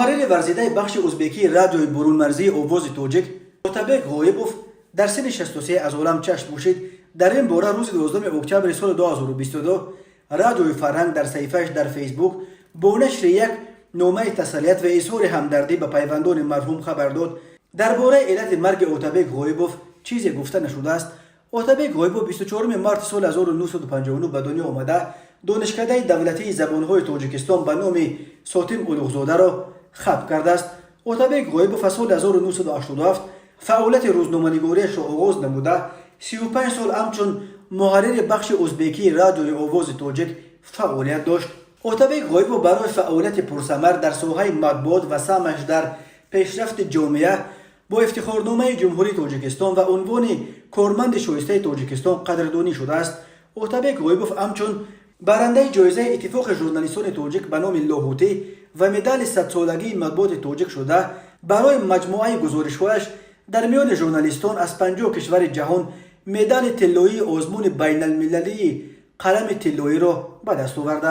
محرر ورزیده بخش ازبکی رادیوی برون مرزی آواز توجیک اوتابک غایبوف در سن 63 از عالم چشم پوشید. در این باره روز 12 اکتبر سال 2022 رادیوی فرهنگ در صفحه‌اش در فیسبوک با نشر یک نامه تسلیت و اظهار همدردی به پیوندان مرحوم خبر داد. درباره علت مرگ اوتابک غایبوف چیزی گفته نشده است. اوتابک غایبوف 24 مارس سال 1959 به دنیا آمده. دانشکده دولتی زبانهای تاجیکستان به نام ساتیم اولوغزاده را ختم کرده است. اوتابک غایبوف سال 1987 فعالیت روزنامه‌نگاریش را آغاز نموده 35 سال همچون محرر بخش ازبکی رادیوی آواز تاجیک فعالیت داشت. اوتابک غایبوف برای فعالیت پرثمر در ساحه مطبوعات و سهمش در پیشرفت جامعه با افتخارنامه جمهوری تاجیکستان و عنوان کارمند شایسته تاجیکستان قدردانی شده است. اوتابک غایبوف همچون برنده جایزه اتفاق ژورنالیستان تاجیک به نام لاهوتی و مدال 100 سالگی مطبوعات تاجیک شده. برای مجموعه گزارش‌هایش در میان ژورنالیستان از 50 کشور جهان مدال طلایی آزمون بین المللی قلم طلایی را به دست آورده.